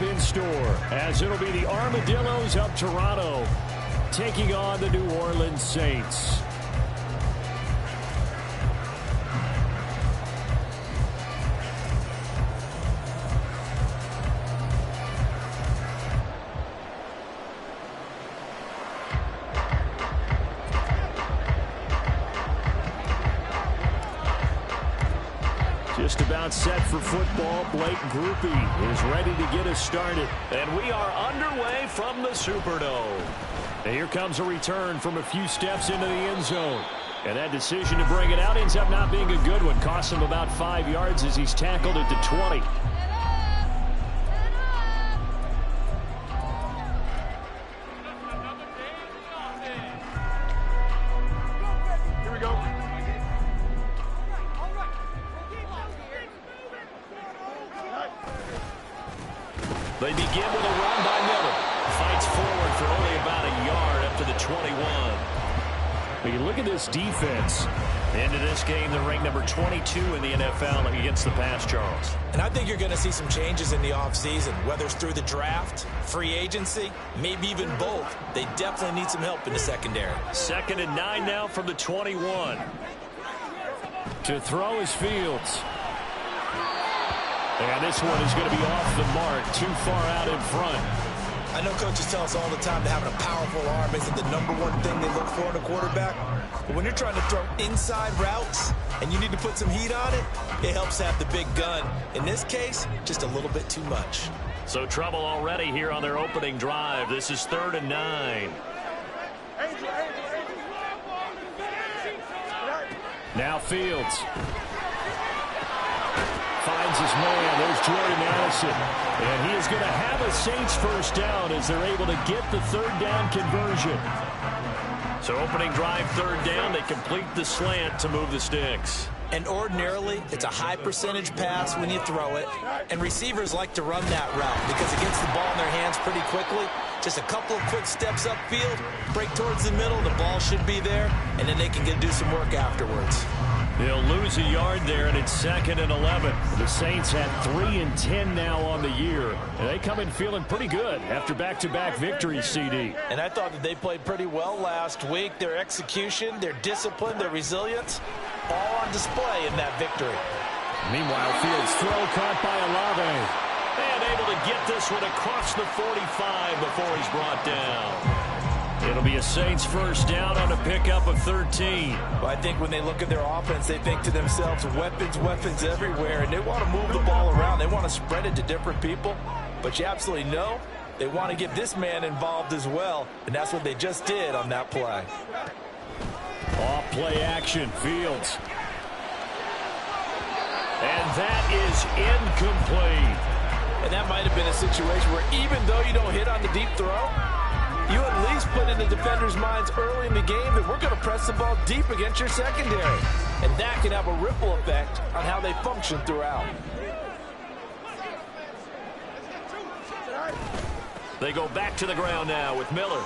matchup in store, as it'll be the Armadillos of Toronto taking on the New Orleans Saints. Just about set for football. Blake Groupie is ready to get us started. And we are underway from the Superdome. And here comes a return from a few steps into the end zone. And that decision to bring it out ends up not being a good one. Costs him about 5 yards as he's tackled at the 20. They begin with a run by Miller. Fights forward for only about a yard up to the 21. When you look at this defense, into this game, they're ranked number 22 in the NFL against the pass, Charles. And I think you're going to see some changes in the offseason, whether it's through the draft, free agency, maybe even both. They definitely need some help in the secondary. 2nd and 9 now from the 21. To throw is Fields. And this one is going to be off the mark, too far out in front. I know coaches tell us all the time that having a powerful arm isn't the #1 thing they look for in a quarterback. But when you're trying to throw inside routes and you need to put some heat on it, it helps to have the big gun. In this case, just a little bit too much. So trouble already here on their opening drive. This is 3rd and 9. Now Fields. Finds his man. There's Jordan Addison. And he is going to have a Saints first down as they're able to get the 3rd down conversion. So opening drive, 3rd down. They complete the slant to move the sticks. And ordinarily, it's a high percentage pass when you throw it. And receivers like to run that route because it gets the ball in their hands pretty quickly. Just a couple of quick steps upfield, break towards the middle, the ball should be there, and then they can do some work afterwards. They'll lose a yard there, and it's 2nd and 11. The Saints had 3 and 10 now on the year, and they come in feeling pretty good after back-to-back victories, CD. And I thought that they played pretty well last week. Their execution, their discipline, their resilience, all on display in that victory. Meanwhile, Fields' throw caught by Olave. And able to get this one across the 45 before he's brought down. It'll be a Saints first down on a pickup of 13. Well, I think when they look at their offense, they think to themselves, weapons, weapons everywhere, and they want to move the ball around. They want to spread it to different people, but you absolutely know they want to get this man involved as well, and that's what they just did on that play. Off play action, Fields. And that is incomplete. And that might have been a situation where even though you don't hit on the deep throw, you at least put in the defender's minds early in the game that we're going to press the ball deep against your secondary. And that can have a ripple effect on how they function throughout. They go back to the ground now with Miller.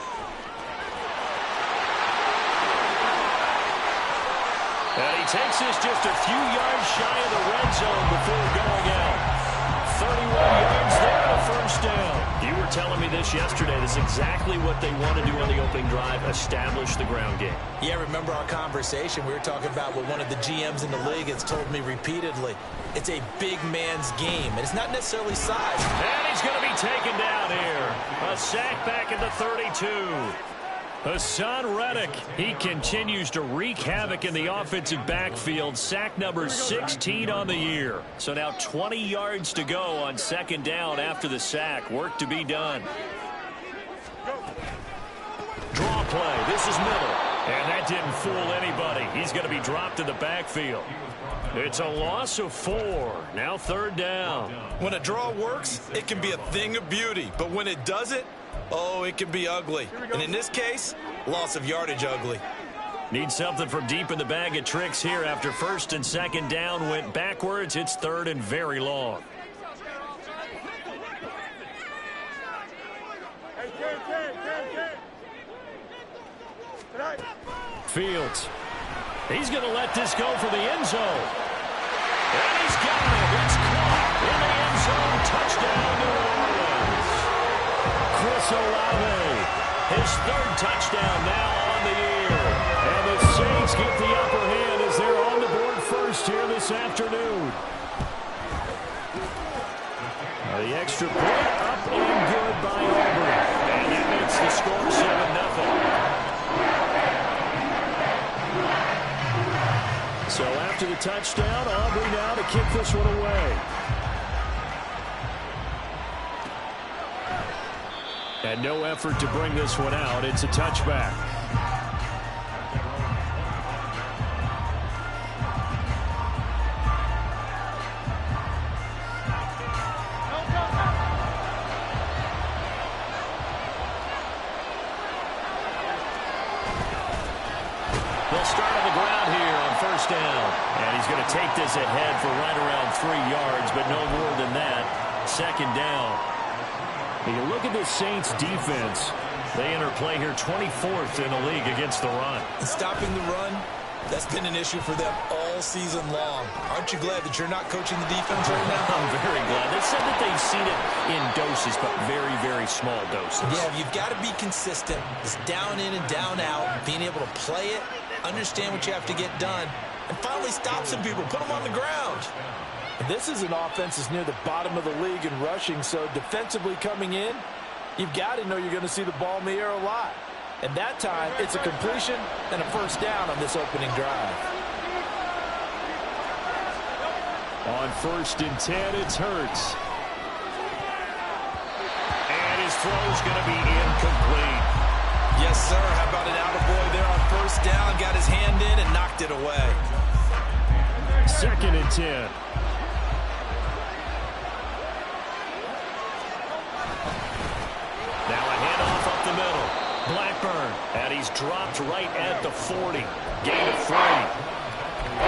And he takes this just a few yards shy of the red zone before going out. 31 yards there, a first down. You were telling me this yesterday. This is exactly what they want to do on the opening drive, establish the ground game. Yeah, remember our conversation? We were talking about what one of the GMs in the league has told me repeatedly. It's a big man's game, and it's not necessarily size. And he's going to be taken down here. A sack back at the 32. Hassan Reddick, he continues to wreak havoc in the offensive backfield. Sack number 16 on the year. So now 20 yards to go on 2nd down after the sack. Work to be done. Draw play. This is Miller. And that didn't fool anybody. He's going to be dropped in the backfield. It's a loss of 4. Now 3rd down. When a draw works, it can be a thing of beauty. But when it doesn't, oh, it can be ugly. And in this case, loss of yardage ugly. Need something from deep in the bag of tricks here after 1st and 2nd down went backwards. It's 3rd and very long. Fields. He's going to let this go for the end zone. And he's got it. It's caught in the end zone. Touchdown, New Orleans. Chris Olave. His third touchdown now on the year. And the Saints get the upper hand as they're on the board first here this afternoon. The extra point up and good by Auburn. And that makes the score 7-0. So after the touchdown, Aubrey now to kick this one away. And no effort to bring this one out. It's a touchback. They'll start on the ground here on first down. And he's going to take this ahead for right around 3 yards, but no more than that. Second down. You look at this Saints defense. They enter play here 24th in the league against the run. And stopping the run, that's been an issue for them all season long. Aren't you glad that you're not coaching the defense right now? I'm very glad. They said that they've seen it in doses, but very, very small doses. Yeah, you've got to be consistent. It's down in and down out, being able to play it, understand what you have to get done, and finally stop some people, put them on the ground. And this is an offense that's near the bottom of the league in rushing, so defensively coming in, you've got to know you're going to see the ball in the air a lot. And that time, it's a completion and a first down on this opening drive. On 1st and 10, it's Hurts. And his throw's going to be incomplete. Yes, sir. How about an attaboy there on first down? Got his hand in and knocked it away. 2nd and 10. Now a handoff up the middle. Blackburn, and he's dropped right at the 40. Gain of 3.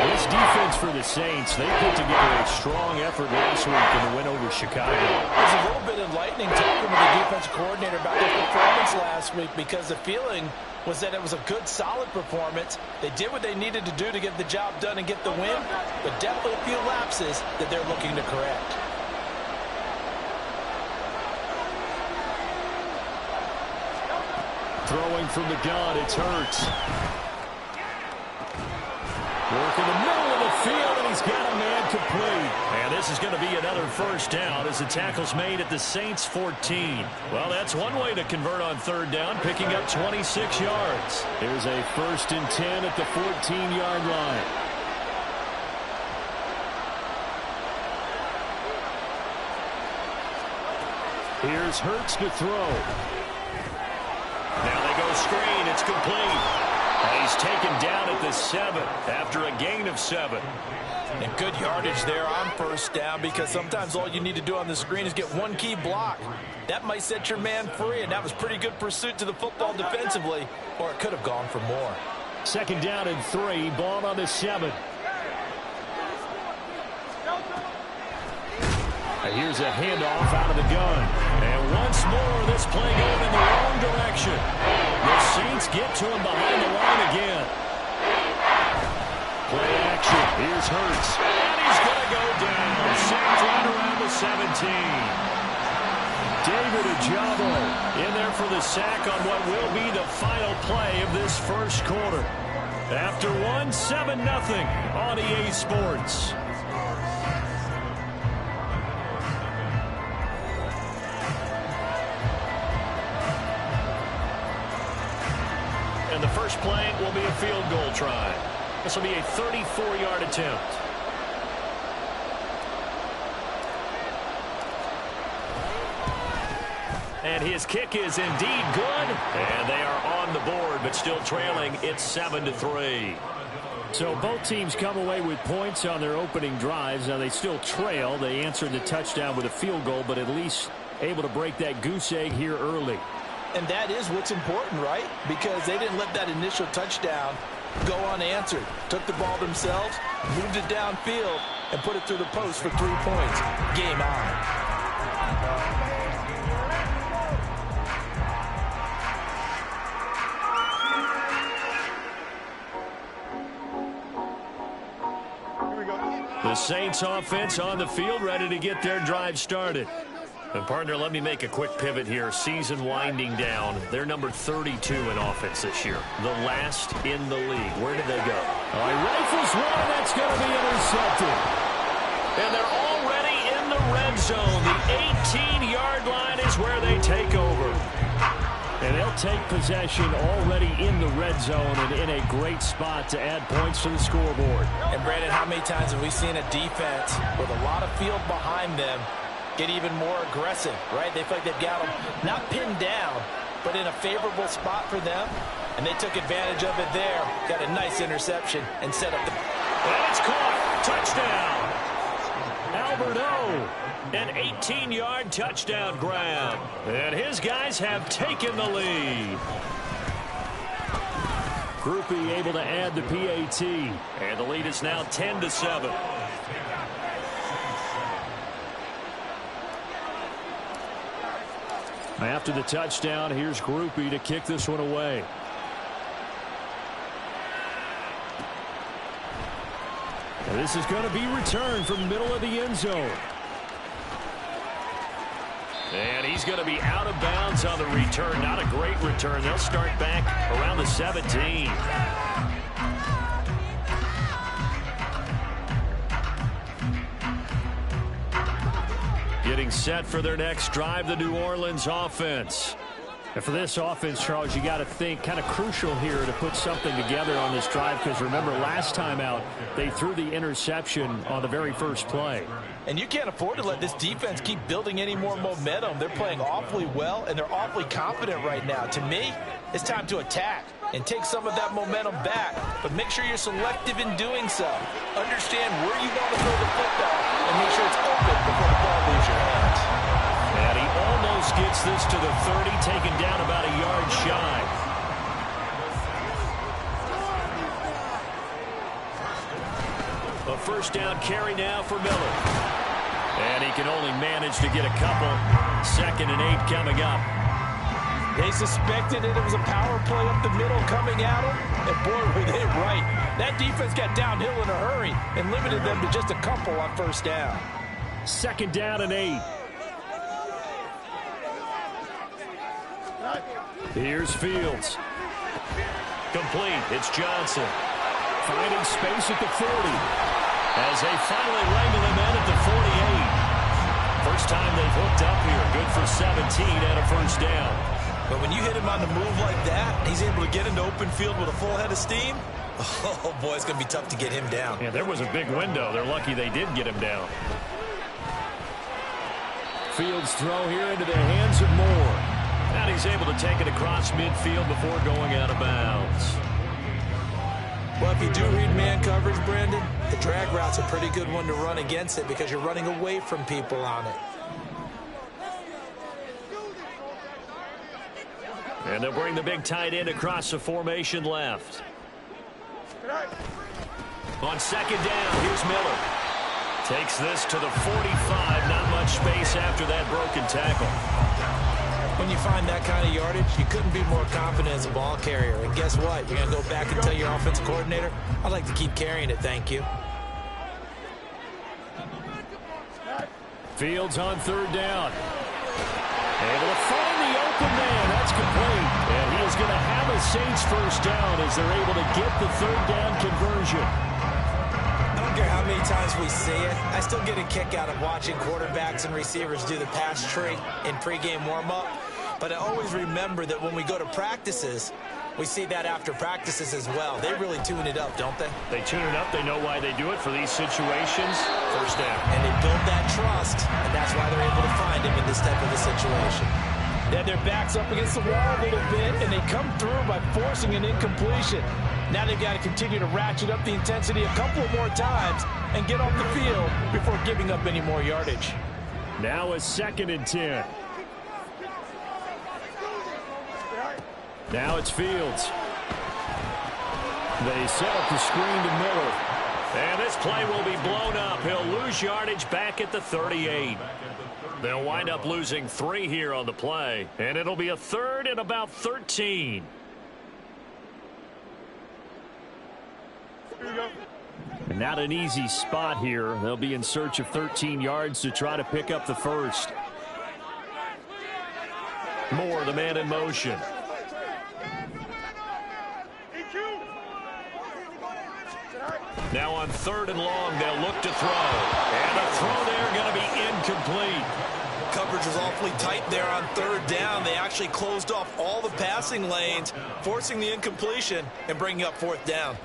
This defense for the Saints, they put together a strong effort last week in the win over Chicago. It was a little bit enlightening talking with the defensive coordinator about their performance last week, because the feeling was that it was a good, solid performance. They did what they needed to do to get the job done and get the win, but definitely a few lapses that they're looking to correct. Throwing from the gun, it's Hurts. Work in the middle of the field, and he's got a man complete. And this is going to be another first down as the tackle's made at the Saints' 14. Well, that's one way to convert on third down, picking up 26 yards. Here's a 1st and 10 at the 14-yard line. Here's Hurts to throw. Now they go screen. It's complete. And he's taken down at the 7 after a gain of 7. And good yardage there on first down, because sometimes all you need to do on the screen is get one key block. That might set your man free, and that was pretty good pursuit to the football defensively, or it could have gone for more. 2nd down and 3, ball on the 7. And here's a handoff out of the gun. And once more, this play going in the wrong direction. The Saints get to him behind the line again. Play action. Here's Hurts. And he's going to go down. Sacked right around the 17. David Ojabo in there for the sack on what will be the final play of this first quarter. After one, 7-0 on EA Sports. And the first play will be a field goal try. This will be a 34-yard attempt. And his kick is indeed good. And they are on the board, but still trailing. It's 7-3. So both teams come away with points on their opening drives. Now they still trail. They answered the touchdown with a field goal, but at least able to break that goose egg here early. And that is what's important, right? Because they didn't let that initial touchdown go unanswered. Took the ball themselves, moved it downfield, and put it through the post for 3 points. Game on. The Saints offense on the field, ready to get their drive started. And partner, let me make a quick pivot here. Season winding down. They're number 32 in offense this year. The last in the league. Where did they go? He rifles one. That's going to be intercepted. And they're already in the red zone. The 18-yard line is where they take over. And they'll take possession already in the red zone and in a great spot to add points to the scoreboard. And Brandon, how many times have we seen a defense with a lot of field behind them get even more aggressive, right? They feel like they've got them not pinned down, but in a favorable spot for them. And they took advantage of it there. Got a nice interception and set up the... And it's caught. Touchdown. Albert O. An 18-yard touchdown grab. And his guys have taken the lead. Groupie able to add the PAT. And the lead is now 10-7. After the touchdown, here's Groupie to kick this one away. And this is going to be returned from the middle of the end zone. And he's going to be out of bounds on the return. Not a great return. They'll start back around the 17. Getting set for their next drive, the New Orleans offense. And for this offense, Charles, you got to think kind of crucial here to put something together on this drive, because remember last time out they threw the interception on the very first play. And you can't afford to let this defense keep building any more momentum. They're playing awfully well, and they're awfully confident right now. To me, it's time to attack and take some of that momentum back. But make sure you're selective in doing so. Understand where you want to throw the football and make sure it's open before the ball leaves your hands. And he almost gets this to the 30, taken down about a yard shy. A first down carry now for Miller. And he can only manage to get a couple. 2nd and 8 coming up. They suspected it was a power play up the middle coming at them. And boy, were they right. That defense got downhill in a hurry and limited them to just a couple on first down. 2nd down and 8. Here's Fields. Complete. It's Johnson. Finding space at the 40. As they finally wrangle him in at the 48. First time they've hooked up here. Good for 17 and a first down. But when you hit him on the move like that, he's able to get into open field with a full head of steam. Oh, boy, it's going to be tough to get him down. Yeah, there was a big window. They're lucky they did get him down. Fields throw here into the hands of Moore. And he's able to take it across midfield before going out of bounds. Well, if you do read man coverage, Brandon, the drag route's a pretty good one to run against it because you're running away from people on it. And they'll bring the big tight end across the formation left. On 2nd down, here's Miller. Takes this to the 45. Not much space after that broken tackle. When you find that kind of yardage, you couldn't be more confident as a ball carrier. And guess what? You're going to go back and tell your offensive coordinator, I'd like to keep carrying it, thank you. Fields on 3rd down. Able to find the open man. That's complete. And he is going to have a Saints first down as they're able to get the 3rd down conversion. I don't care how many times we see it. I still get a kick out of watching quarterbacks and receivers do the pass tree in pregame warm-up. But I always remember that when we go to practices, we see that after practices as well. They really tune it up, don't they? They tune it up. They know why they do it for these situations. First down. And they build that trust, and that's why they're able to find him in this type of a situation. They have their backs up against the wall a little bit, and they come through by forcing an incompletion. Now they've got to continue to ratchet up the intensity a couple more times and get off the field before giving up any more yardage. Now a 2nd and 10. Now it's Fields. They set up the screen to Miller. And this play will be blown up. He'll lose yardage back at the 38. They'll wind up losing 3 here on the play. And it'll be a 3rd and about 13. And not an easy spot here. They'll be in search of 13 yards to try to pick up the first. Moore, the man in motion. Now on 3rd and long, they'll look to throw. And a throw there going to be incomplete. Coverage was awfully tight there on 3rd down. They actually closed off all the passing lanes, forcing the incompletion and bringing up 4th down.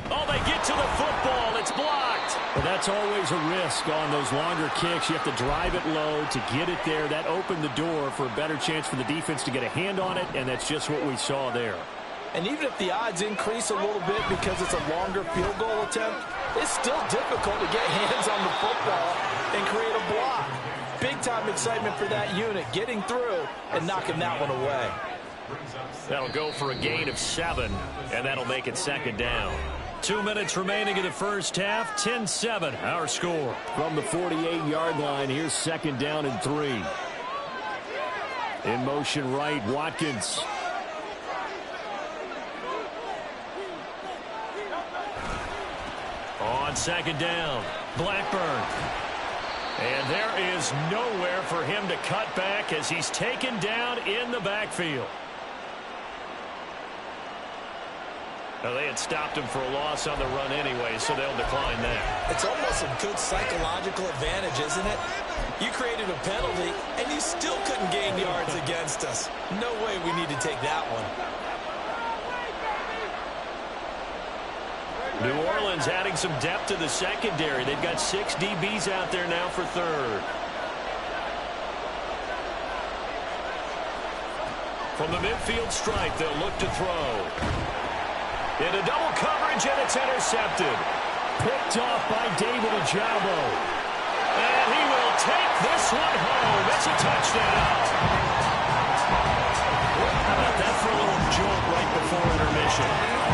Oh, they get to the football. It's blocked. Well, that's always a risk on those longer kicks. You have to drive it low to get it there. That opened the door for a better chance for the defense to get a hand on it, and that's just what we saw there. And even if the odds increase a little bit because it's a longer field goal attempt, it's still difficult to get hands on the football and create a block. Big-time excitement for that unit, getting through and knocking that one away. That'll go for a gain of 7, and that'll make it 2nd down. 2 minutes remaining in the first half. 10-7, our score. From the 48-yard line, here's 2nd down and 3. In motion right, Watkins. On 2nd down, Blackburn. And there is nowhere for him to cut back as he's taken down in the backfield. Now, they had stopped him for a loss on the run anyway, so they'll decline that. It's almost a good psychological advantage, isn't it? You created a penalty, and you still couldn't gain yards against us. No way we need to take that one. New Orleans adding some depth to the secondary. They've got 6 DBs out there now for 3rd. From the midfield stripe, they'll look to throw. Into double coverage, and it's intercepted. Picked off by David Ojabo. And he will take this one home. It's a touchdown. How about that for a little jolt right before intermission?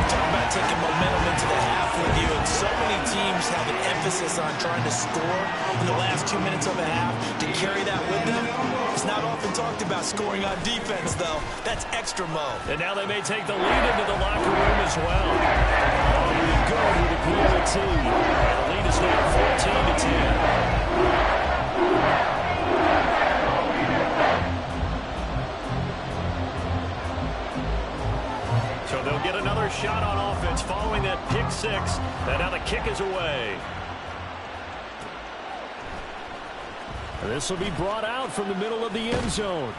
Talk about taking momentum into the half with you, and so many teams have an emphasis on trying to score in the last 2 minutes of a half. To carry that with them, it's not often talked about scoring on defense, though. That's extra mo. And now they may take the lead into the locker room as well. On we go to the PAT. And the lead is now 14-10. So they'll get another shot on offense following that pick 6. And now the kick is away. This will be brought out from the middle of the end zone.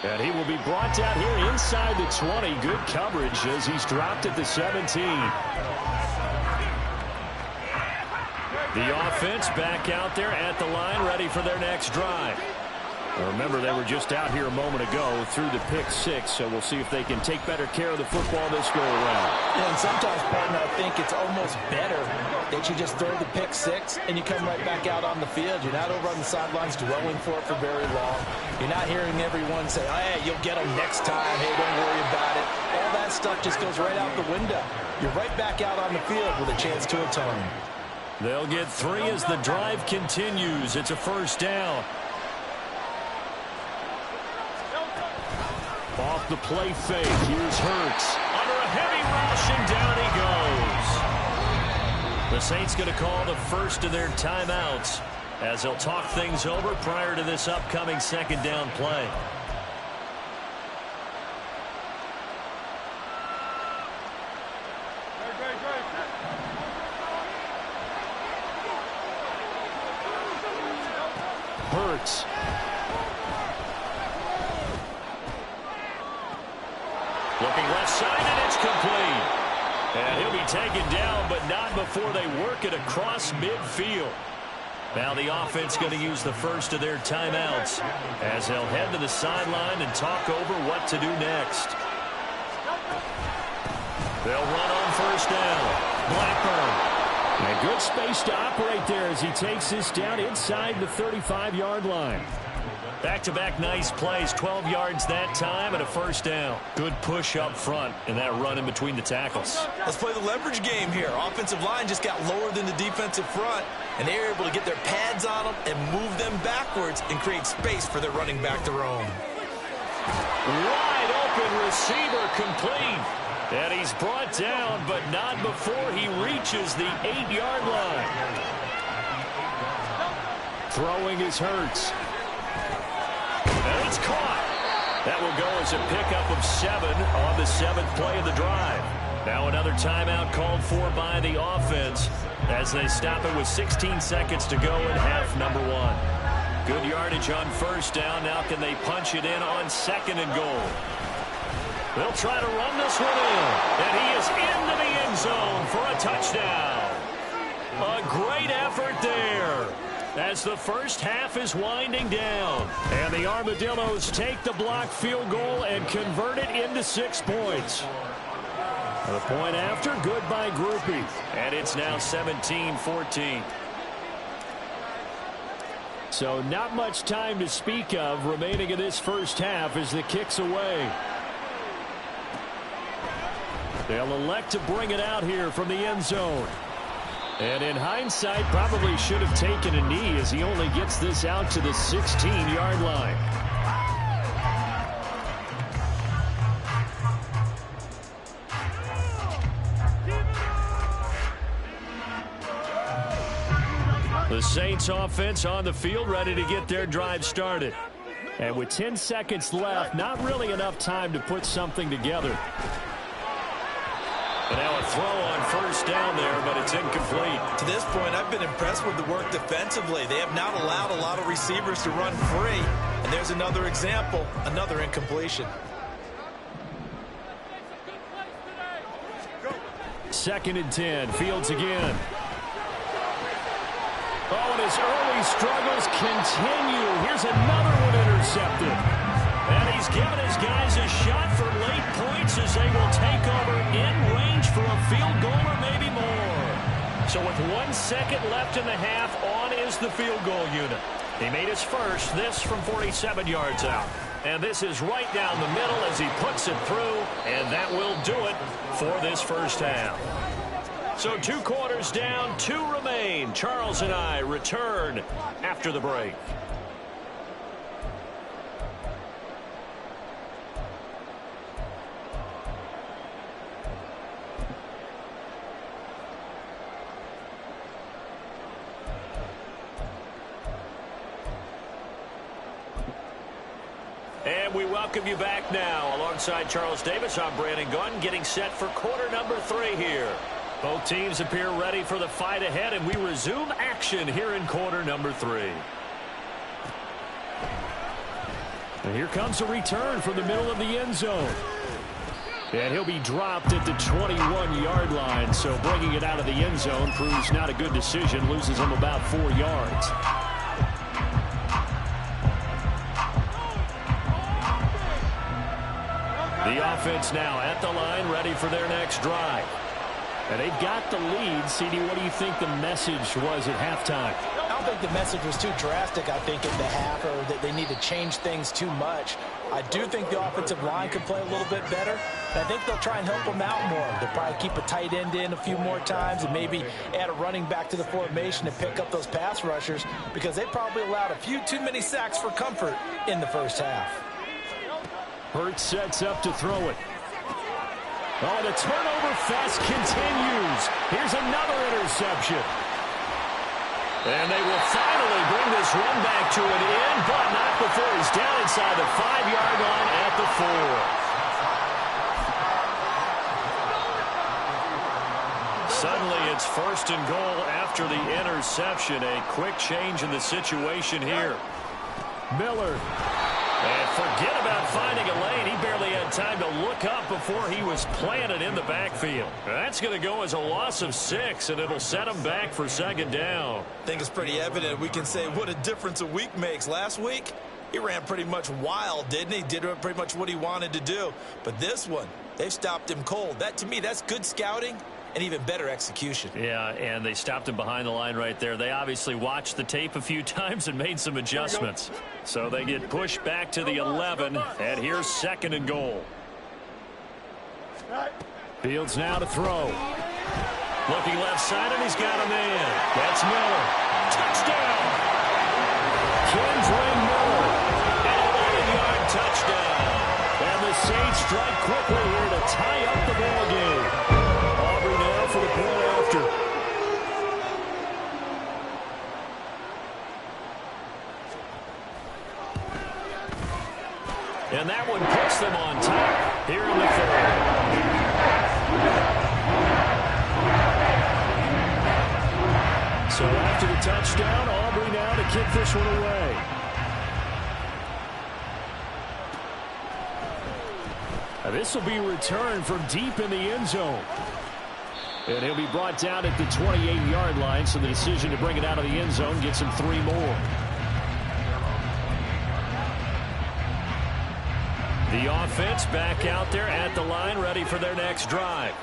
And he will be brought down here inside the 20. Good coverage as he's dropped at the 17. The offense back out there at the line, ready for their next drive. Remember, they were just out here a moment ago through the pick 6, so we'll see if they can take better care of the football this go around. And sometimes, partner, I think it's almost better that you just throw the pick 6 and you come right back out on the field. You're not over on the sidelines dwelling for it for very long. You're not hearing everyone say, hey, you'll get them next time. Hey, don't worry about it. All that stuff just goes right out the window. You're right back out on the field with a chance to atone. They'll get 3 as the drive continues. It's a 1st down. Off the play fake, here's Hurts. Under a heavy rush, and down he goes. The Saints going to call the first of their timeouts as they'll talk things over prior to this upcoming 2nd down play. Hurts. Looking left side, and it's complete. And he'll be taken down, but not before they work it across midfield. Now the offense going to use the first of their timeouts as they'll head to the sideline and talk over what to do next. They'll run on 1st down. Blackburn. And good space to operate there as he takes this down inside the 35-yard line. Back-to-back nice plays, 12 yards that time and a 1st down. Good push up front and that run in between the tackles. Let's play the leverage game here. Offensive line just got lower than the defensive front, and they were able to get their pads on them and move them backwards and create space for their running back to roam. Wide open receiver complete. And he's brought down, but not before he reaches the 8-yard line. Throwing is Hurts. And It's caught. That will go as a pickup of 7 on the 7th play of the drive. Now another timeout called for by the offense as they stop it with 16 seconds to go in half number 1. Good yardage on first down. Now can they punch it in on 2nd and goal? They'll try to run this one in. And he is into the end zone for a touchdown. A great effort there as the first half is winding down. And the Armadillos take the blocked field goal and convert it into 6 points. The point after, good by Groupie. And it's now 17-14. So not much time to speak of remaining in this first half as the kick's away. They'll elect to bring it out here from the end zone. And in hindsight, probably should have taken a knee as he only gets this out to the 16-yard line. The Saints offense on the field ready to get their drive started. And with 10 seconds left, not really enough time to put something together. And now a throw on first down there, but it's incomplete. To this point, I've been impressed with the work defensively. They have not allowed a lot of receivers to run free. And there's another example, another incompletion. 2nd and 10, Fields again. Oh, and his early struggles continue. Here's another one intercepted. And he's given his guys a shot for late points as they will take over in range for a field goal or maybe more. So with 1 second left in the half, on is the field goal unit. He made his first, this from 47 yards out. And this is right down the middle as he puts it through, and that will do it for this first half. So 2 quarters down, 2 remain. Charles and I return after the break. And we welcome you back now. Alongside Charles Davis, I'm Brandon Gunn, getting set for quarter number 3 here. Both teams appear ready for the fight ahead, and we resume action here in quarter number 3. And here comes a return from the middle of the end zone. And he'll be dropped at the 21-yard line, so bringing it out of the end zone proves not a good decision, loses him about 4 yards. The offense now at the line, ready for their next drive. And they've got the lead. CD, what do you think the message was at halftime? I don't think the message was too drastic, I think, in the half, or that they need to change things too much. I do think the offensive line could play a little bit better. And I think they'll try and help them out more. They'll probably keep a tight end in a few more times and maybe add a running back to the formation to pick up those pass rushers, because they probably allowed a few too many sacks for comfort in the first half. Hurts sets up to throw it. Oh, the turnover fest continues. Here's another interception. And they will finally bring this run back to an end, but not before he's down inside the 5-yard line at the 4. Suddenly it's 1st and goal after the interception. A quick change in the situation here. Miller. And forget about finding a lane. He barely had time to look up before he was planted in the backfield. That's going to go as a loss of 6, and it'll set him back for 2nd down. I think it's pretty evident. We can say what a difference a week makes. Last week, he ran pretty much wild, didn't he? Did pretty much what he wanted to do. But this one, they've stopped him cold. That, to me, that's good scouting and even better execution. Yeah, and they stopped him behind the line right there. They obviously watched the tape a few times and made some adjustments. So they get pushed back to the 11, and here's 2nd and goal. Fields now to throw. Looking left side, and he's got a man. That's Miller. Touchdown! Kendra Miller. An 11-yard touchdown. And the Saints strike quickly here to tie up the ball game. Aubrey now for the point after. And that one puts them on top here in the third. So after the touchdown, Aubrey now to kick this one away. Now this will be returned from deep in the end zone. And he'll be brought down at the 28-yard line, so the decision to bring it out of the end zone gets him 3 more. The offense back out there at the line, ready for their next drive.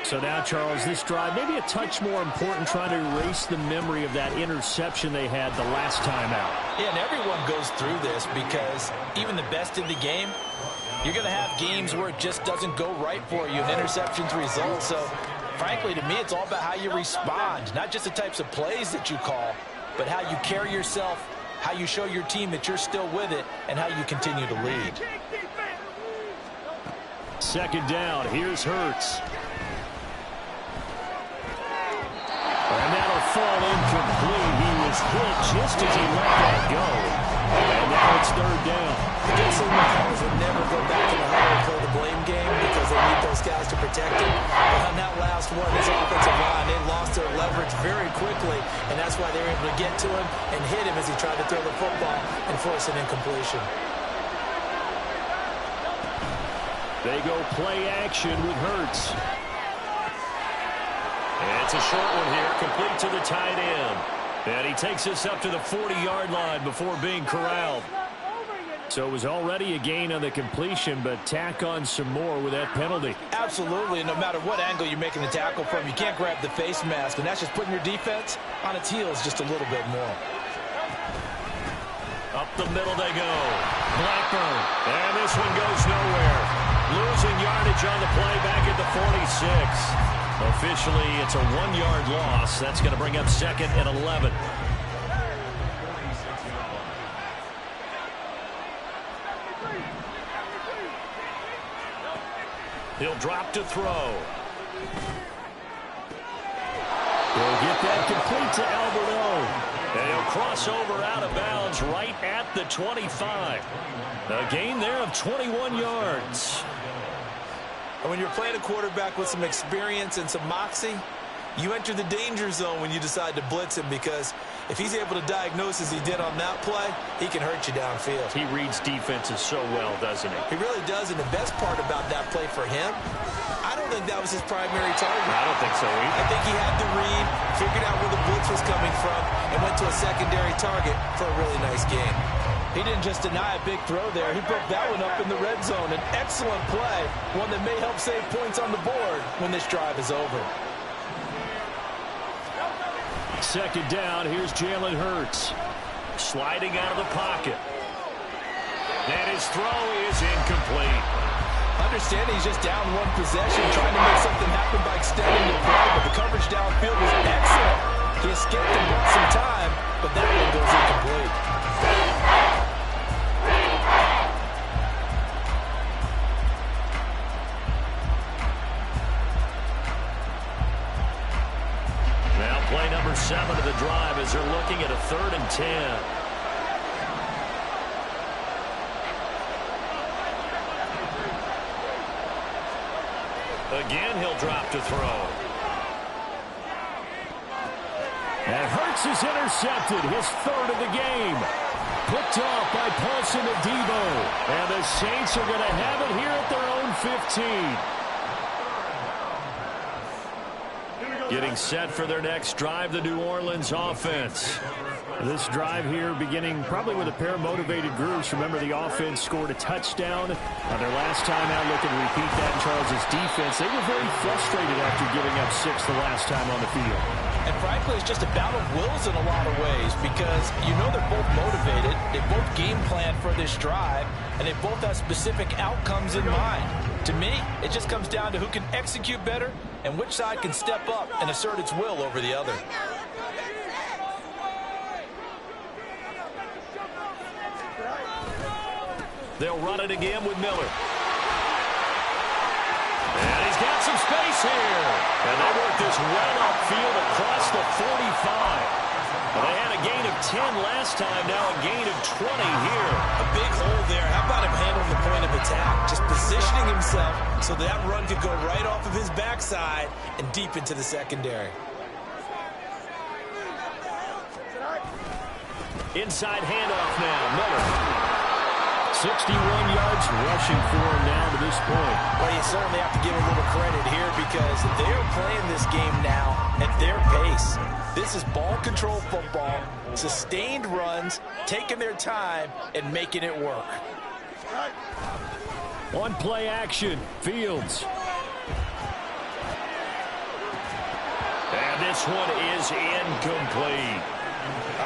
So now, Charles, this drive maybe a touch more important, trying to erase the memory of that interception they had the last time out. Yeah, and everyone goes through this because even the best in the game, you're going to have games where it just doesn't go right for you, and interceptions result. So, frankly, to me, it's all about how you respond, not just the types of plays that you call, but how you carry yourself, how you show your team that you're still with it, and how you continue to lead. Second down, here's Hurts. And that'll fall incomplete. He was hit just as he let that go. And now it's third down. The good thing is they never go back to the huddle and play the blame game because they need those guys to protect him. But on that last one, his offensive line, they lost their leverage very quickly, and that's why they were able to get to him and hit him as he tried to throw the football and force an incompletion. They go play action with Hurts. And it's a short one here, complete to the tight end. And he takes us up to the 40-yard line before being corralled. So it was already a gain on the completion, but tack on some more with that penalty. Absolutely, and no matter what angle you're making the tackle from, you can't grab the face mask, and that's just putting your defense on its heels just a little bit more. Up the middle they go. Blackburn. And this one goes nowhere. Losing yardage on the play back at the 46. Officially, it's a 1-yard loss. That's going to bring up 2nd and 11. He'll drop to throw. He'll get that complete to Alberto. And he'll cross over out of bounds right at the 25. A gain there of 21 yards. And when you're playing a quarterback with some experience and some moxie, you enter the danger zone when you decide to blitz him, because if he's able to diagnose as he did on that play, he can hurt you downfield. He reads defenses so well, doesn't he? He really does, and the best part about that play for him, I don't think that was his primary target. I don't think so either. I think he had the read, figured out where the blitz was coming from, and went to a secondary target for a really nice game. He didn't just deny a big throw there. He broke that one up in the red zone. An excellent play, one that may help save points on the board when this drive is over. Second down, here's Jalen Hurts. Sliding out of the pocket. And his throw is incomplete. Understanding he's just down one possession, trying to make something happen by extending the play, but the coverage downfield was excellent. He escaped and bought some time, but that one goes incomplete. Play number 7 of the drive as they're looking at a 3rd and 10. Again, he'll drop to throw. And Hurts is intercepted, his 3rd of the game. Picked off by Paulson Adebo. And the Saints are going to have it here at their own 15. Getting set for their next drive, the New Orleans offense. This drive here beginning probably with a pair of motivated groups. Remember, the offense scored a touchdown on their last time out. Looking to repeat that in Charles's defense. They were very frustrated after giving up 6 the last time on the field. And frankly, it's just a battle of wills in a lot of ways, because you know they're both motivated. They both game plan for this drive, and they both have specific outcomes in mind. To me, it just comes down to who can execute better and which side can step up and assert its will over the other. They'll run it again with Miller. And he's got some space here. And they work this well upfield across the 45. Well, they had a gain of 10 last time, now a gain of 20 here. A big hole there. How about him handling the so that run could go right off of his backside and deep into the secondary. Inside handoff now, Miller. 61 yards rushing for him now to this point. Well, you certainly have to give a little credit here because they're playing this game now at their pace. This is ball control football, sustained runs, taking their time, and making it work. On play action, Fields. And this one is incomplete.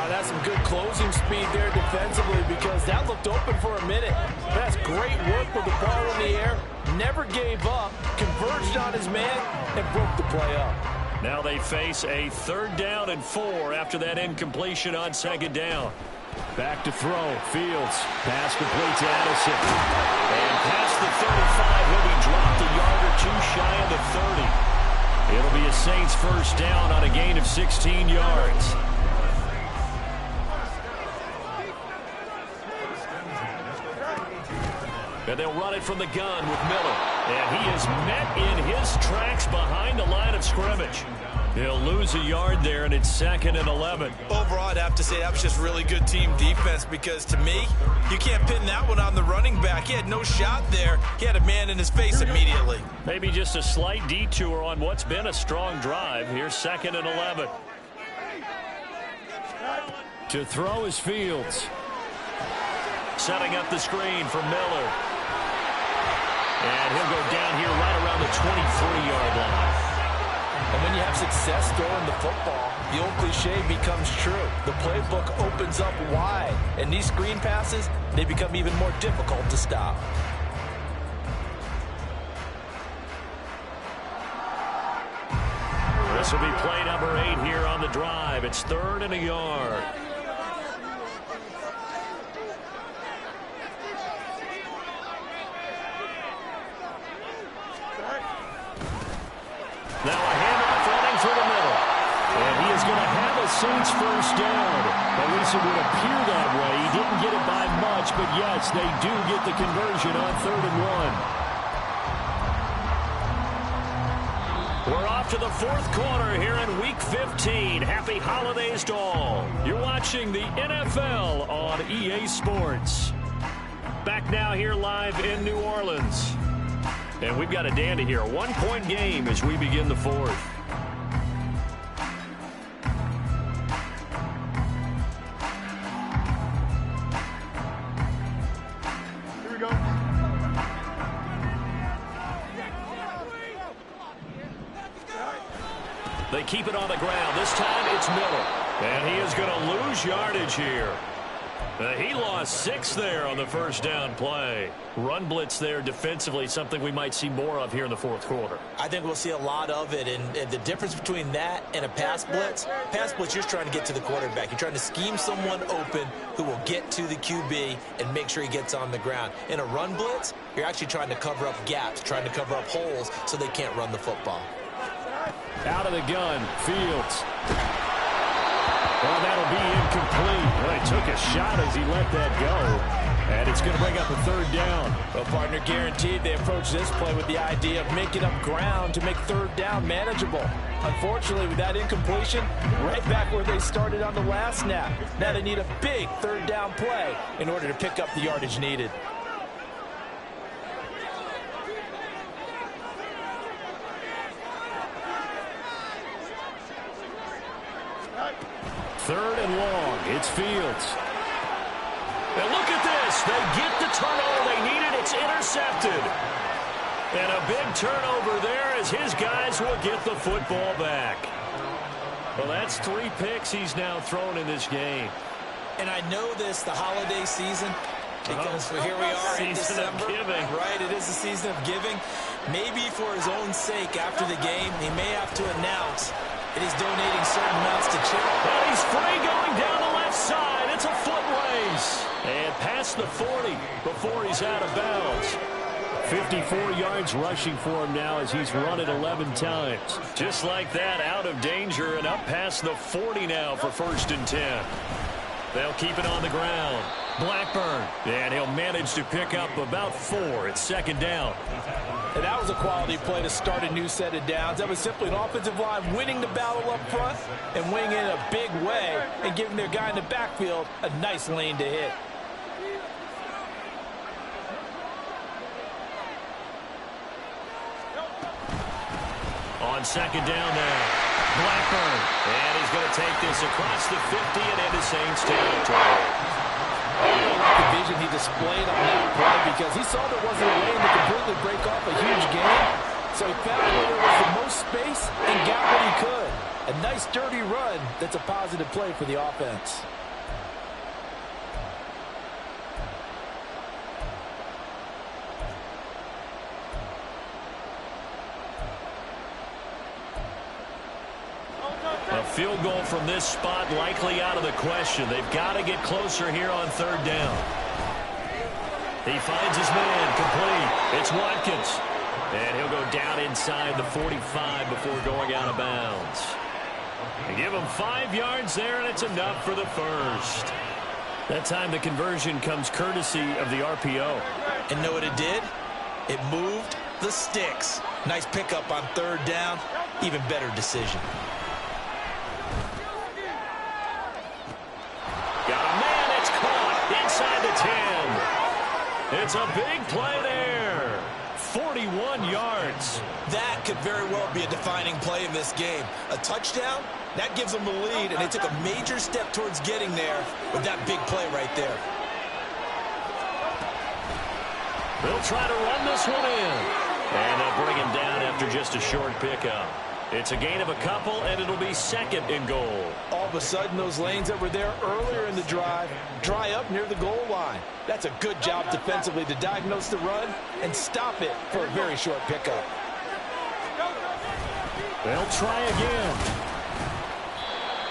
That's some good closing speed there defensively because that looked open for a minute. That's great work with the ball in the air. Never gave up, converged on his man, and broke the play up. Now they face a 3rd down and 4 after that incompletion on 2nd down. Back to throw. Fields. Pass complete to Addison. And past the 35, he'll be dropped a yard or 2 shy of the 30. It'll be a Saints 1st down on a gain of 16 yards. And they'll run it from the gun with Miller. And he is met in his tracks behind the line of scrimmage. He'll lose a yard there, and it's 2nd and 11. Overall, I'd have to say that was just really good team defense because, to me, you can't pin that one on the running back. He had no shot there. He had a man in his face immediately. Maybe just a slight detour on what's been a strong drive. Here's 2nd and 11. To throw is Fields. Setting up the screen for Miller. And he'll go down here right around the 23-yard line. And when you have success throwing the football, the old cliche becomes true. The playbook opens up wide. And these screen passes, they become even more difficult to stop. This will be play number 8 here on the drive. It's 3rd and a yard. Now a handoff running through the middle. And he is going to have a Saints 1st down. At least it would appear that way. He didn't get it by much, but yes, they do get the conversion on 3rd and 1. We're off to the 4th quarter here in Week 15. Happy holidays to all. You're watching the NFL on EA Sports. Back now here live in New Orleans. And we've got a dandy here. A 1-point game as we begin the 4th. Here we go. They keep it on the ground. This time it's Miller. And he is going to lose yardage here. He lost 6 there on the 1st down play. Run blitz there defensively, something we might see more of here in the 4th quarter. I think we'll see a lot of it, and the difference between that and a pass blitz, you're just trying to get to the quarterback. You're trying to scheme someone open who will get to the QB and make sure he gets on the ground. In a run blitz, you're actually trying to cover up gaps, trying to cover up holes so they can't run the football. Out of the gun, Fields. Well, that'll be incomplete. Well, he took a shot as he let that go. And it's going to bring up a 3rd down. Well, partner, guaranteed they approach this play with the idea of making up ground to make 3rd down manageable. Unfortunately, with that incompletion, right back where they started on the last snap. Now they need a big 3rd down play in order to pick up the yardage needed. Third and long. It's Fields. And look at this. They get the turnover they needed. It's intercepted. And a big turnover there as his guys will get the football back. Well, that's 3 picks he's now thrown in this game. And I know this, the holiday season, because here we are in December. Season of giving. Right, it is the season of giving. Maybe for his own sake after the game, he may have to announce that he's donating certain amounts to charity. And he's free going down the left side. It's a foot race. And past the 40 before he's out of bounds. 54 yards rushing for him now as he's run it 11 times. Just like that, out of danger and up past the 40 now for 1st and 10. They'll keep it on the ground. Blackburn. And he'll manage to pick up about 4 at 2nd down. And that was a quality play to start a new set of downs. That was simply an offensive line winning the battle up front and winning in a big way and giving their guy in the backfield a nice lane to hit. On second down now, Blackburn. And he's going to take this across the 50 and into Saints territory. I really like the vision he displayed on that play because he saw there wasn't a lane to completely break off a huge gain. So he found where there was the most space and got what he could. A nice dirty run that's a positive play for the offense. A field goal from this spot likely out of the question. They've got to get closer here on third down. He finds his man complete. It's Watkins. And he'll go down inside the 45 before going out of bounds. They give him 5 yards there, and it's enough for the first. That time the conversion comes courtesy of the RPO. And know what it did? It moved the sticks. Nice pickup on third down. Even better decision. Got a man, it's caught inside the 10. It's a big play there. 41 yards. That could very well be a defining play in this game. A touchdown, that gives them the lead, and they took a major step towards getting there with that big play right there. They'll try to run this one in. And they'll bring him down after just a short pickup. It's a gain of a couple, and it'll be second and goal. All of a sudden, those lanes that were there earlier in the drive dry up near the goal line. That's a good job defensively to diagnose the run and stop it for a very short pickup. They'll try again.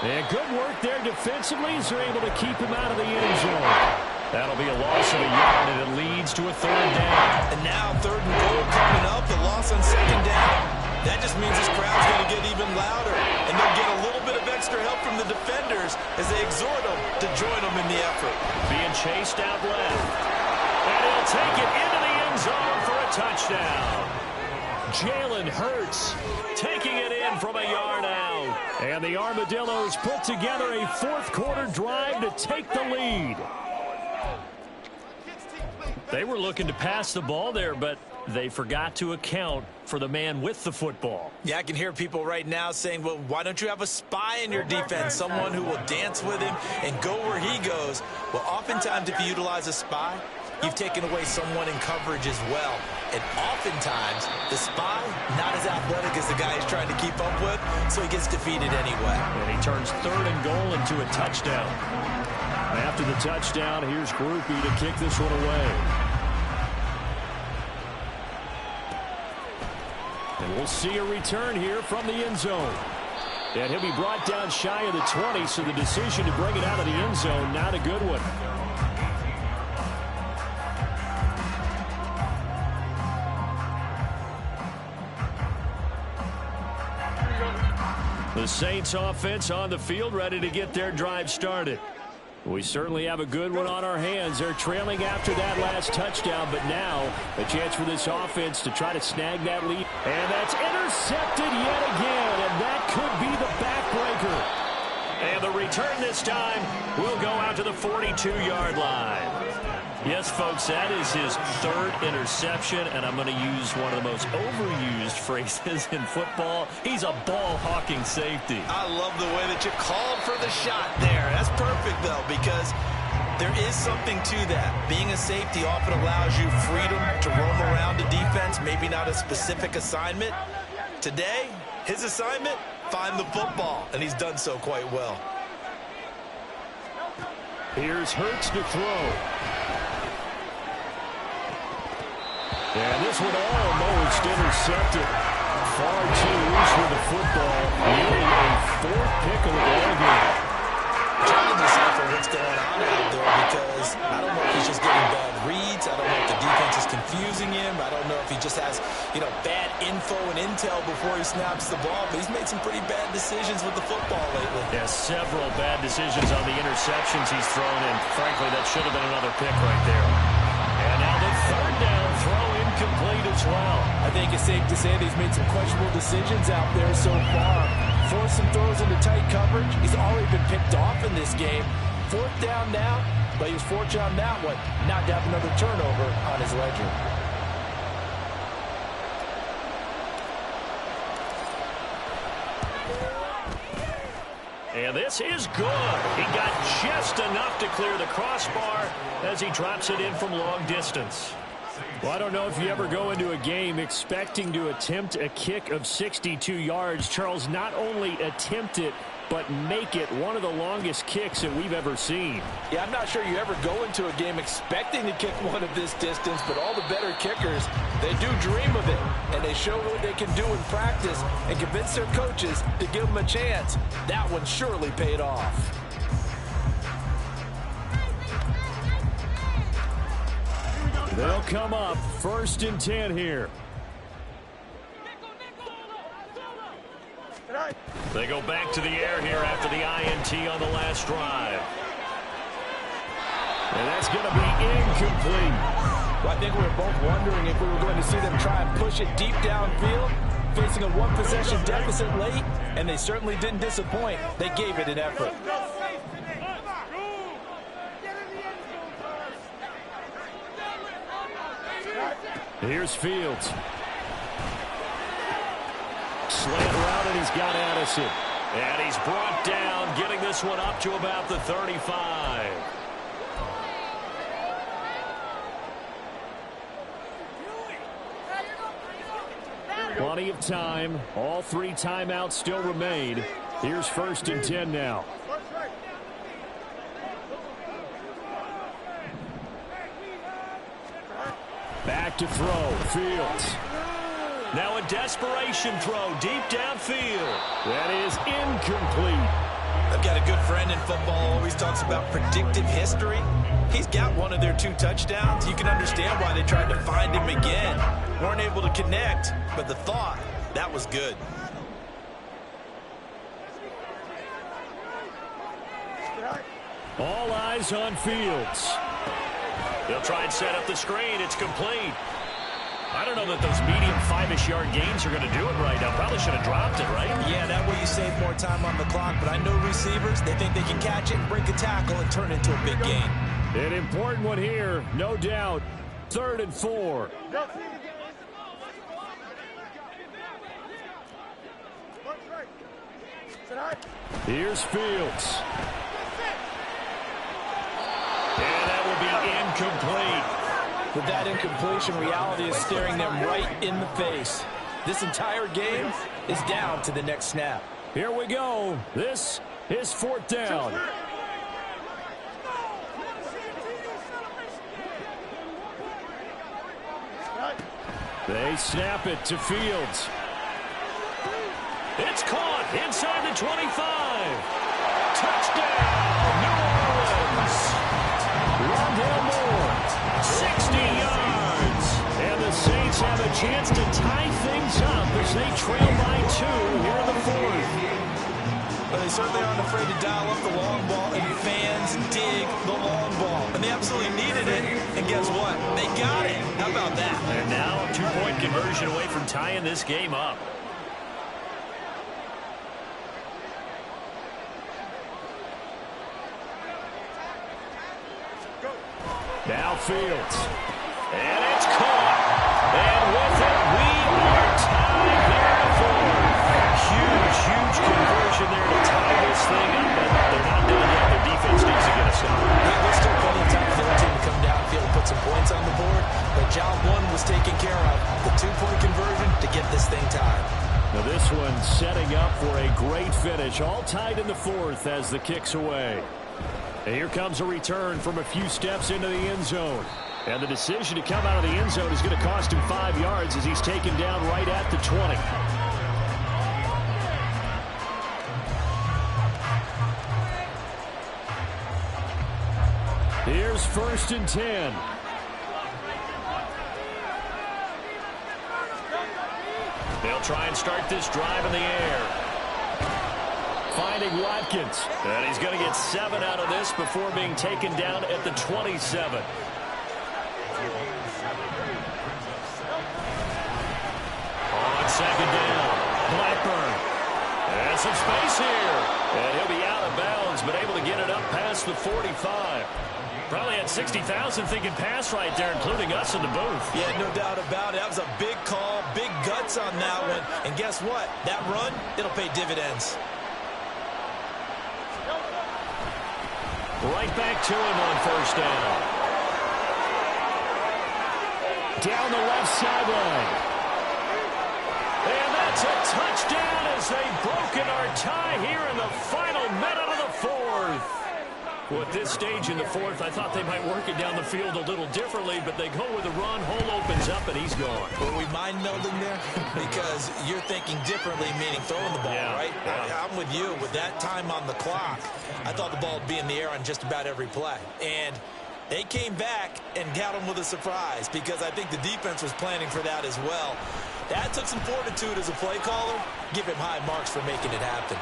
And good work there defensively as they're able to keep him out of the end zone. That'll be a loss of a yard, and it leads to a third down. And now third and goal coming up, the loss on second down. That just means this crowd's going to get even louder, and they'll get a little bit of extra help from the defenders as they exhort them to join them in the effort. Being chased out left. And he'll take it into the end zone for a touchdown. Jalen Hurts taking it in from a yard out. And the Armadillos put together a fourth-quarter drive to take the lead. They were looking to pass the ball there, but they forgot to account for the man with the football. Yeah, I can hear people right now saying, well, why don't you have a spy in your defense, someone who will dance with him and go where he goes? Well, oftentimes if you utilize a spy, you've taken away someone in coverage as well. And oftentimes, the spy, not as athletic as the guy he's trying to keep up with, so he gets defeated anyway. And he turns third and goal into a touchdown. After the touchdown, here's Groupie to kick this one away. And we'll see a return here from the end zone. And he'll be brought down shy of the 20, so the decision to bring it out of the end zone, not a good one. The Saints offense on the field, ready to get their drive started. We certainly have a good one on our hands. They're trailing after that last touchdown, but now a chance for this offense to try to snag that lead. And that's intercepted yet again, and that could be the backbreaker. And the return this time will go out to the 42-yard line. Yes, folks, that is his third interception, and I'm going to use one of the most overused phrases in football. He's a ball-hawking safety. I love the way that you called for the shot there. That's perfect, though, because there is something to that. Being a safety often allows you freedom to roam around the defense, maybe not a specific assignment. Today, his assignment, find the football, and he's done so quite well. Here's Hurts to throw. And this one almost intercepted. Far too loose with the football. Nearly a fourth pick of the ball game. Trying to decipher what's going on out there because I don't know if he's just getting bad reads. I don't know if the defense is confusing him. I don't know if he just has, bad info and intel before he snaps the ball. But he's made some pretty bad decisions with the football lately. Yeah, several bad decisions on the interceptions he's thrown, and frankly, that should have been another pick right there. And now the third down throw incomplete as well. I think safe to say that he's made some questionable decisions out there so far. Forced some throws into tight coverage. He's already been picked off in this game. 4th down now, but he was fortunate on that one not to have another turnover on his ledger. And this is good. He got just enough to clear the crossbar as he drops it in from long distance. Well, I don't know if you ever go into a game expecting to attempt a kick of 62 yards. Charles, not only attempt it, but make it one of the longest kicks that we've ever seen. Yeah, I'm not sure you ever go into a game expecting to kick one of this distance, but all the better kickers, they do dream of it, and they show what they can do in practice and convince their coaches to give them a chance. That one surely paid off. They'll come up 1st and 10 here. They go back to the air here after the INT on the last drive. And that's going to be incomplete. Well, I think we were both wondering if we were going to see them try and push it deep downfield, facing a one-possession deficit late, and they certainly didn't disappoint. They gave it an effort. Here's Fields. Slant route, and he's got Addison. And he's brought down, getting this one up to about the 35. Plenty of time. All 3 timeouts still remain. Here's 1st and 10 now. Back to throw. Fields. Now a desperation throw deep downfield. That is incomplete. I've got a good friend in football, always talks about predictive history. He's got one of their 2 touchdowns. You can understand why they tried to find him again. Weren't able to connect, but the thought, that was good. All eyes on Fields. They'll try and set up the screen. It's complete. I don't know that those medium 5-ish yard gains are going to do it right now. Probably should have dropped it, right? Yeah, that way you save more time on the clock. But I know receivers, they think they can catch it and break a tackle and turn it into a big gain. An important one here, no doubt. 3rd and 4. Here's Fields. And that will be incomplete. With that incompletion, reality is staring them right in the face. This entire game is down to the next snap. Here we go. This is 4th down. They snap it to Fields. It's caught inside the 25. Touchdown, New Orleans. Rondale Moore, 60 yards. and the Saints have a chance to tie things up as they trail by 2 here in the 4th. But they certainly aren't afraid to dial up the long ball, and fans dig the long ball. And they absolutely needed it, and guess what? They got it. How about that? And now a 2-point conversion away from tying this game up. Now Fields. And it's caught. And with it, we are tied here at 4. Huge conversion there to tie this thing up. But they're not done yet. Their defense needs to get a stop. There's still plenty of time for their team to come downfield and put some points on the board. But job 1 was taken care of. The 2-point conversion to get this thing tied. Now this one setting up for a great finish. All tied in the 4th as the kick's away. And here comes a return from a few steps into the end zone. And the decision to come out of the end zone is going to cost him 5 yards as he's taken down right at the 20. Here's 1st and 10. They'll try and start this drive in the air. Finding Watkins. And he's going to get 7 out of this before being taken down at the 27. second down. Blackburn. And some space here. And he'll be out of bounds, but able to get it up past the 45. Probably had 60,000 thinking pass right there, including us in the booth. Yeah, no doubt about it. That was a big call, big guts on that one. And guess what? That run, it'll pay dividends. Right back to him on first down. Down the left sideline. And that's a touchdown as they've broken our tie here in the final minute of the fourth. Well, at this stage in the fourth, I thought they might work it down the field a little differently, but they go with a run, hole opens up, and he's gone. Were we mind melding there? Because you're thinking differently, meaning throwing the ball, right? Yeah. I'm with you. With that time on the clock, I thought the ball would be in the air on just about every play. And they came back and got him with a surprise because I think the defense was planning for that as well. That took some fortitude as a play caller. Give him high marks for making it happen.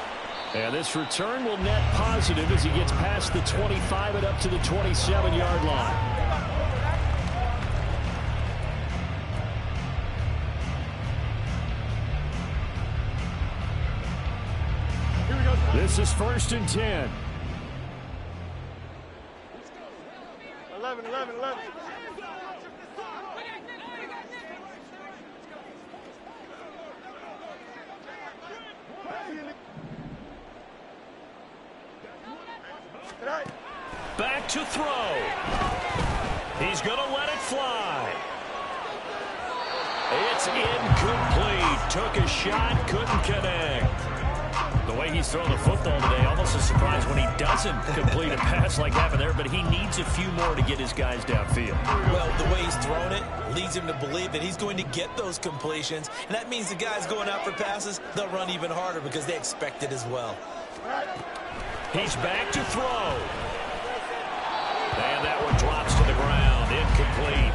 And this return will net positive as he gets past the 25 and up to the 27-yard line. This is 1st and 10. 11. Back to throw. He's going to let it fly. It's incomplete. Took a shot, couldn't connect. The way he's throwing the football today, almost a surprise when he doesn't complete a pass like that there, but he needs a few more to get his guys downfield. Well, the way he's thrown it leads him to believe that he's going to get those completions, and that means the guys going out for passes, they'll run even harder because they expect it as well. He's back to throw. And that one drops to the ground. Incomplete.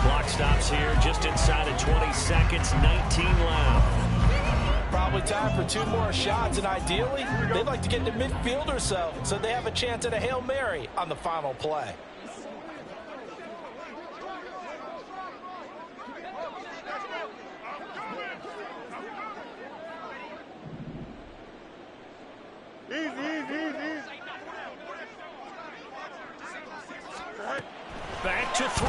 Clock stops here just inside of 20 seconds. 19 left. Probably time for 2 more shots, and ideally, they'd like to get to midfield or so they have a chance at a Hail Mary on the final play. Easy. Back to throw.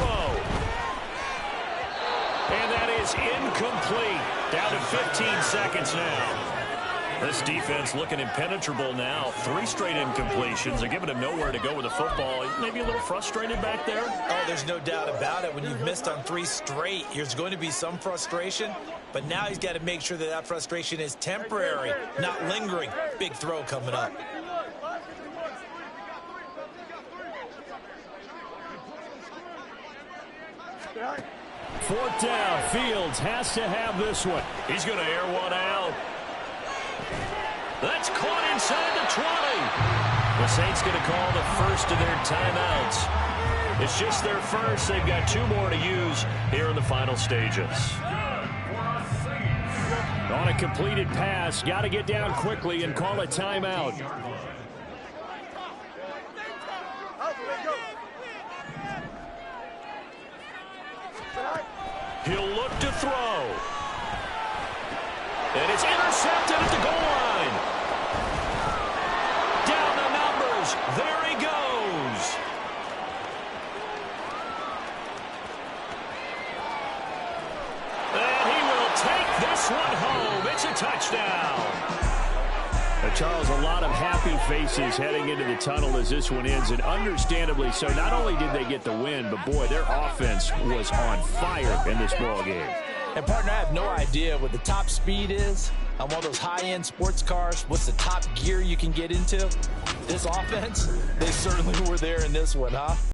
And that is incomplete. Down to 15 seconds now. This defense looking impenetrable now. 3 straight incompletions. They're giving him nowhere to go with the football. Maybe a little frustrated back there. Oh, there's no doubt about it. When you've missed on 3 straight, there's going to be some frustration. But now he's got to make sure that that frustration is temporary, not lingering. Big throw coming up. Fourth down. Fields has to have this one. He's going to air one out. That's caught inside the 20. The Saints going to call the first of their timeouts. It's just their first. They've got 2 more to use here in the final stages. On a completed pass, got to get down quickly and call a timeout. He'll look to throw. And it's intercepted at the goal line. Down the numbers. There he goes. And he will take this one home. It's a touchdown. Charles, a lot of happy faces heading into the tunnel as this one ends, and understandably so. Not only did they get the win, but, boy, their offense was on fire in this ball game. And, partner, I have no idea what the top speed is on one of those high-end sports cars. What's the top gear you can get into? This offense, they certainly were there in this one, huh?